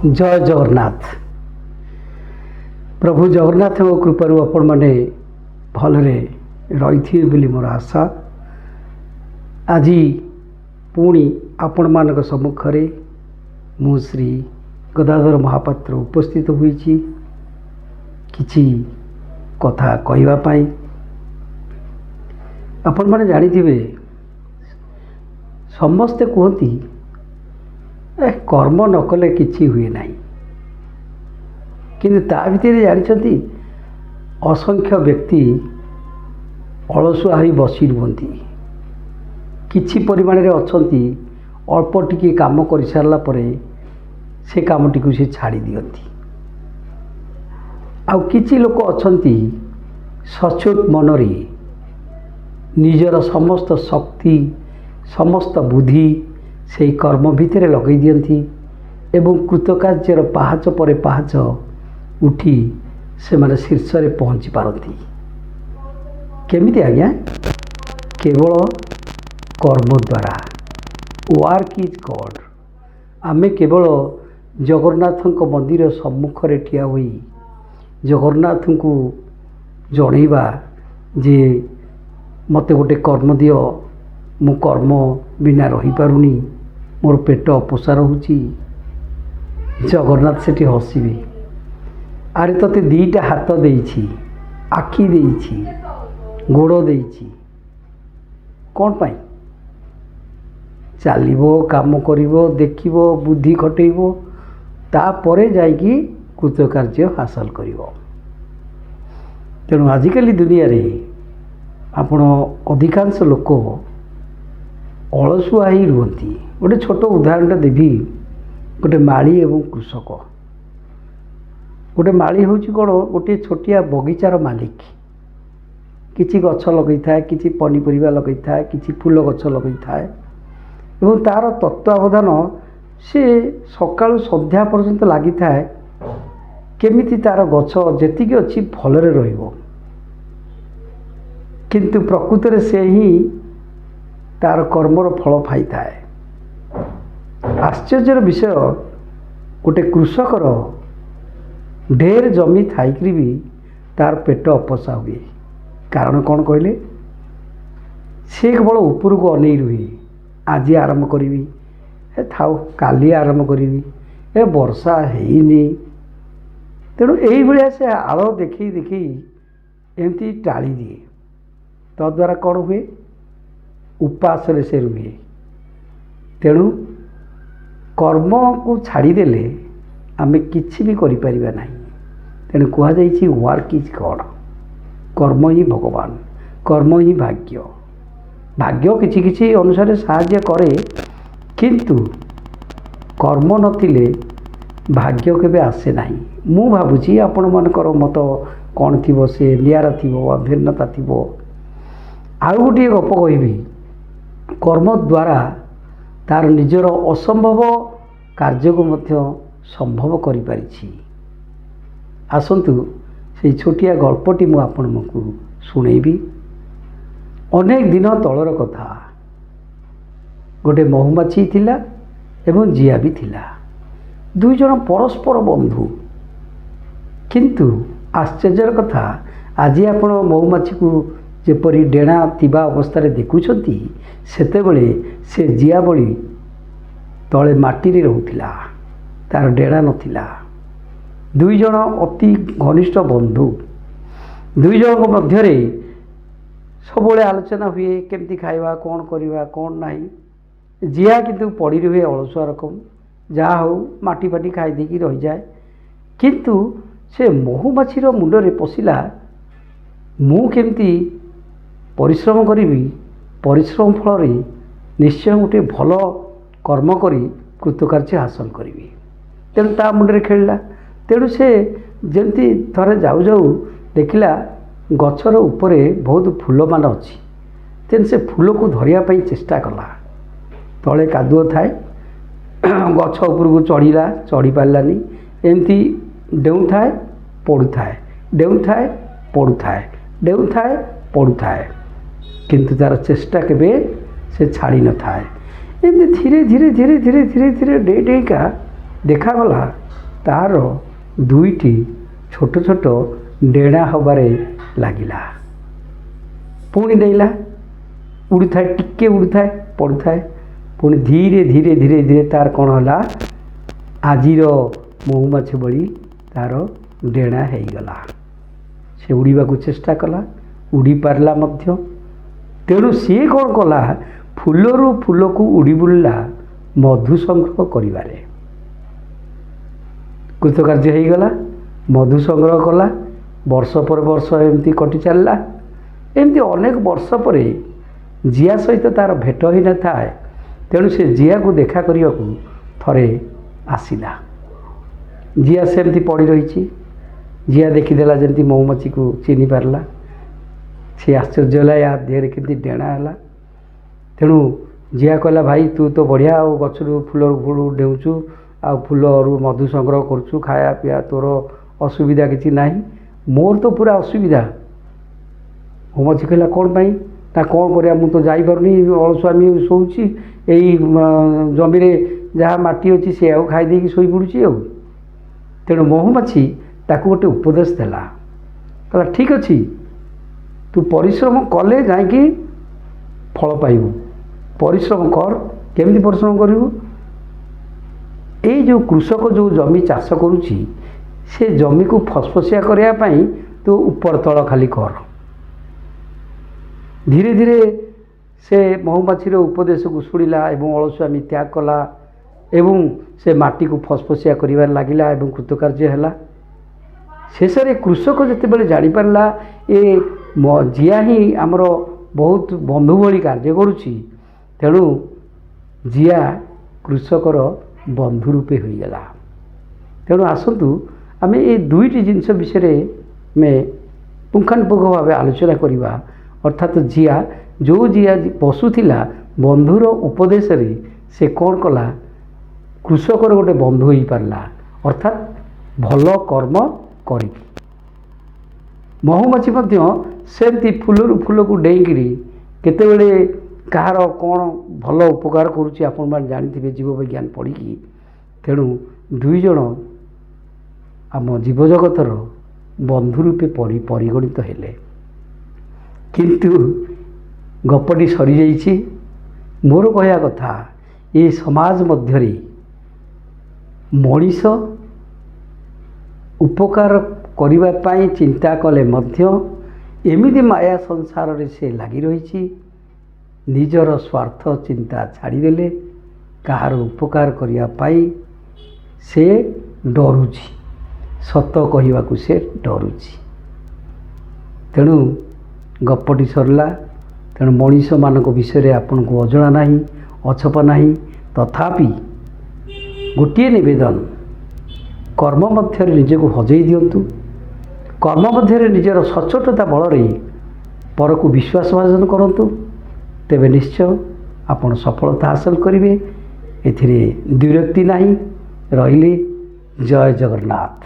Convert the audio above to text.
जय जगन्नाथ। प्रभु जगन्नाथ कृपारू आपण मैंने भलरे रही बोली मोर आशा। आज पुणी आपण मान सम्मुखें मु श्री गदाधर महापात्र उपस्थित होइछि किछि कथा कहवाई। आपण मैंने जानिथिबे समस्ते कहती कर्म न कले किछि हुए नाही, किंतु ता भितर जानते असंख्य व्यक्ति अलसुआ हो बसी रुहति। किछि परिमाण रे अछंती अल्प टिके काम कर सारा परे से कामटी को से छाड़ी दियंती। आउ किछि लोक अछंती सचोट मनरे निजर समस्त शक्ति समस्त बुद्धि से कर्म भितर लगे दियंती एवं कृतकार्यर पाहाच पर पाहाच उठी से माने शीर्ष रे पहुँची पारती। केमिति आज्ञा? केवल कर्म द्वारा। Work is God. आमे केवल जगन्नाथ मंदिर सम्मुख रे ठिया होई जगन्नाथ को जणैबा जे मते गोटे कर्म दियो, मु कर्म बिना रही पारुनी, मोर पेट अपोषा रोची। जगन्नाथ सेठी हसबे, अरे तते दीटा हाथ देइछि, आखि देइछि, गोड़ देइछि, कौन पाई? चलिबो, काम करिबो, देखिबो, बुद्धि खटेइबो, तापरे जाइकी कृतकार्य हासिल करिबो। तेणु आजिकली दुनिया रे आपण अधिकांश लोक अलसुआ ही रुहति। गोटे छोट उदाहरण देवी। गोटे माली एवं कृषक। गोटे माली हूँ कौन? गोटे छोटिया बगीचार मालिक। किछि गछ लगे थाए, किछि पनीपरिया लगे थाए, किछि फूल गछ लगे थाए एवं तार तत्वावधान से सकाळु संध्या पर्यंत लगी थाए केमिति तार गछ जेतिकी अच्छी भलरे रहिबो। किंतु प्रकृत रे से ही तार कर्मर फल पाई थाए। आश्चर्यर विषय, गोटे कृषकर ढेर जमी थाइकरी भी तार पेट अपोषा हुए। कारण कौन कहले? से केवल ऊपर को अनै रुहे। आज आरंभ करी थाऊ, काली आरंभ करी, ए वर्षा हैनी। तेणु यही भाया से आड़ देखी देखी एमती टाली दिए। तद्वारा कौन हुए? उपास से रुहे। तेणु कर्म को छाड़देले आमे किछि भी करि परिबा नाही। तेणु कहा जाइछि वर्क इज गॉड। कर्म ही भगवान, कर्म ही भाग्य। भाग्य किछि किछि अनुसार साहाय्य करे, किंतु कर्म नथिले भाग्य केबे आसे नाही। मु भाबुछि आपण मानकर मत कौन थिबो, से नियारा थिबो वा भिन्नता थिबो। आउ गोटे गप कहबी। कर्म द्वारा तार निजर असंभव कार्य को मध्य संभव करि पारिछि। आसंतु से छोटिया गल्पटी मु आपनमंकु सुनेबी। अनेक दिन तलर कथा। गोटे महुमाछी थिला एवं जिया भी थिला। दुई जन परस्पर बंधु। किंतु आश्चर्यर कथा, आज आपण महुमाछी को जेपरी डेणा थिबा अवस्था देखुछंती, सेतेबेले से जिया बड़ी तले माटी रे रहुथिला, तार डेणा नथिला। दुई जन अति घनिष्ठ बंधु। दुई जन मध्य सबले आलोचना हुए केमती खाइबा, कौन करवा, कौन नहीं। जिया किंतु पड़ी रुहे अलसुआ रकम, जहाँ हो माटी फाटी खाई देकी रही जाए। किंतु से महुमाछीर मुंडरे पशिला, मु केमती परिश्रम करी, परिश्रम फल निश्चय गोटे भल कर्म करी कृतकार्य हासिल करी। तेणु ता मुंडरे खेलिला। तेणु से जमती थरे जाऊ जाऊ देखिला गछर उपरे बहुत फूल मान अच्छी। तेणु से फूल को धरिया पई चेष्टा कला। तले कादुଅ थाए, गछ उपर को चढ़िला, चढ़ी पारानी। एमती डेउ थाए, पड़ू थाए, डेउ थाए, पड़ू थाए, डेउ थाए, पड़ू थाए, किंतु तार चेष्टा केबे से छाड़ी न थाए। एमती धीरे धीरे धीरे धीरे धीरे धीरे डे डेका ଦେଖାଗଲା ତାର ଦୁଇଟି ଛୋଟ ଛୋଟ ଡେଣା ହେବାରେ ଲାଗିଲା। ପୁଣି ଡେଇଁଲା, ଉଡ଼ୁଥାଏ, ଟିକେ ଉଡ଼ୁଥାଏ, ପଡ଼ୁଥାଏ, ପୁଣି ଧୀରେ ଧୀରେ ଧୀରେ ଧୀରେ ତାର କ'ଣ ହେଲା, ଆଜିର ମହୁମାଛି ଭଳି ତାର ଡେଣା ହେଇଗଲା। ସେ ଉଡ଼ିବାକୁ ଚେଷ୍ଟା କଲା, ଉଡ଼ି ପାରିଲା ମଧ୍ୟ। ତେଣୁ ସିଏ କ'ଣ କଲା, ଫୁଲରୁ ଫୁଲକୁ ଉଡ଼ି ବୁଲିଲା ମଧୁ ସଂଗ୍ରହ କରିବାରେ। କୃତକାର୍ଯ୍ୟ ହେଇଗଲା, ମଧୁ ସଂଗ୍ରହ କଲା। ବର୍ଷ ପରେ ବର୍ଷ ଏମିତି କଟି ଚାଲିଲା। ଏମିତି ଅନେକ ବର୍ଷ ପରେ ଜିଆ ସହିତ ତାର ଭେଟ ହୋଇନଥାଏ। ତେଣୁ ସେ ଜିଆକୁ ଦେଖା କରିବାକୁ ଥରେ ଆସିଲା। ଜିଆ ସେମିତି ପଡ଼ି ରହିଛି। ଜିଆ ଦେଖିଦେଲା ଯେମିତି ମହୁମାଛିକୁ ଚିହ୍ନି ପାରିଲା। ସେ ଆଶ୍ଚର୍ଯ୍ୟ ହେଲା, ୟା ଦେହରେ କେମିତି ଡେଣା ହେଲା। ତେଣୁ ଜିଆ କହିଲା, ଭାଇ ତୁ ତ ବଢ଼ିଆ, ଆଉ ଗଛରୁ ଫୁଲରୁ ଡେଉଁଛୁ, ଆଉ ଫୁଲରୁ ମଧୁ ସଂଗ୍ରହ କରୁଛୁ, ଖାଇବା ପିଇବା ତୋର ଅସୁବିଧା କିଛି ନାହିଁ, ମୋର ତ ପୁରା ଅସୁବିଧା। ମହୁମାଛି କହିଲା, କ'ଣ ପାଇଁ? ନା କ'ଣ କରିବା, ମୁଁ ତ ଯାଇପାରୁନି, ଅଳସୁଆମୀ ଶୋଉଛି, ଏଇ ଜମିରେ ଯାହା ମାଟି ଅଛି ସେଆକୁ ଖାଇ ଦେଇକି ଶୋଇପଡ଼ୁଛି ଆଉ। ତେଣୁ ମହୁମାଛି ତାକୁ ଗୋଟେ ଉପଦେଶ ଦେଲା, କହିଲା, ଠିକ୍ ଅଛି, ତୁ ପରିଶ୍ରମ କଲେ ଯାଇକି ଫଳ ପାଇବୁ, ପରିଶ୍ରମ କର। କେମିତି ପରିଶ୍ରମ କରିବୁ? ଏଇ ଯେଉଁ କୃଷକ ଯେଉଁ ଜମି ଚାଷ କରୁଛି, ସେ ଜମିକୁ ଫସଫସିଆ କରିବା ପାଇଁ ତୁ ଉପର ତଳ ଖାଲି କର। ଧୀରେ ଧୀରେ ସେ ମହୁମାଛିର ଉପଦେଶକୁ ଶୁଣିଲା ଏବଂ ଅଳସୁଆମୀ ତ୍ୟାଗ କଲା ଏବଂ ସେ ମାଟିକୁ ଫସଫସିଆ କରିବାରେ ଲାଗିଲା ଏବଂ କୃତକାର୍ଯ୍ୟ ହେଲା। ଶେଷରେ କୃଷକ ଯେତେବେଳେ ଜାଣିପାରିଲା ଏ ଜିଆ ହିଁ ଆମର ବହୁତ ବନ୍ଧୁ ଭଳି କାର୍ଯ୍ୟ କରୁଛି, ତେଣୁ ଜିଆ କୃଷକର ବନ୍ଧୁ ରୂପେ ହୋଇଗଲା। ତେଣୁ ଆସନ୍ତୁ ଆମେ ଏ ଦୁଇଟି ଜିନିଷ ବିଷୟରେ ଆମେ ପୁଙ୍ଖାନୁପୁଙ୍ଖ ଭାବେ ଆଲୋଚନା କରିବା। ଅର୍ଥାତ୍ ଜିଆ, ଯେଉଁ ଜିଆ ବସୁଥିଲା ବନ୍ଧୁର ଉପଦେଶରେ ସେ କ'ଣ କଲା, କୃଷକର ଗୋଟେ ବନ୍ଧୁ ହୋଇପାରିଲା, ଅର୍ଥାତ୍ ଭଲ କର୍ମ କରିକି। ମହୁମାଛି ମଧ୍ୟ ସେମିତି ଫୁଲରୁ ଫୁଲକୁ ଡେଇଁକିରି କେତେବେଳେ କାହାର କ'ଣ ଭଲ ଉପକାର କରୁଛି ଆପଣମାନେ ଜାଣିଥିବେ ଜୀବବିଜ୍ଞାନ ପଢ଼ିକି। ତେଣୁ ଦୁଇ ଜଣ ଆମ ଜୀବଜଗତର ବନ୍ଧୁ ରୂପେ ପରିଗଣିତ ହେଲେ। କିନ୍ତୁ ଗପଟି ସରିଯାଇଛି। ମୋର କହିବା କଥା, ଏ ସମାଜ ମଧ୍ୟରେ ମଣିଷ ଉପକାର କରିବା ପାଇଁ ଚିନ୍ତା କଲେ ମଧ୍ୟ ଏମିତି ମାୟା ସଂସାରରେ ସେ ଲାଗି ରହିଛି, ନିଜର ସ୍ୱାର୍ଥ ଚିନ୍ତା ଛାଡ଼ିଦେଲେ କାହାର ଉପକାର କରିବା ପାଇଁ ସେ ଡରୁଛି, ସତ କହିବାକୁ ସେ ଡରୁଛି। ତେଣୁ ଗପଟି ସରିଲା। ତେଣୁ ମଣିଷମାନଙ୍କ ବିଷୟରେ ଆପଣଙ୍କୁ ଅଜଣା ନାହିଁ, ଅଛପା ନାହିଁ। ତଥାପି ଗୋଟିଏ ନିବେଦନ, କର୍ମ ମଧ୍ୟରେ ନିଜକୁ ହଜେଇ ଦିଅନ୍ତୁ। କର୍ମ ମଧ୍ୟରେ ନିଜର ସଚ୍ଚୋଟତା ବଳରେ ପରକୁ ବିଶ୍ୱାସ ଭାଜନ କରନ୍ତୁ। ତେବେ ନିଶ୍ଚୟ ଆପଣ ସଫଳତା ହାସଲ କରିବେ। ଏଥିରେ ଦ୍ୱିରକ୍ତି ନାହିଁ। ରହିଲି। ଜୟ ଜଗନ୍ନାଥ।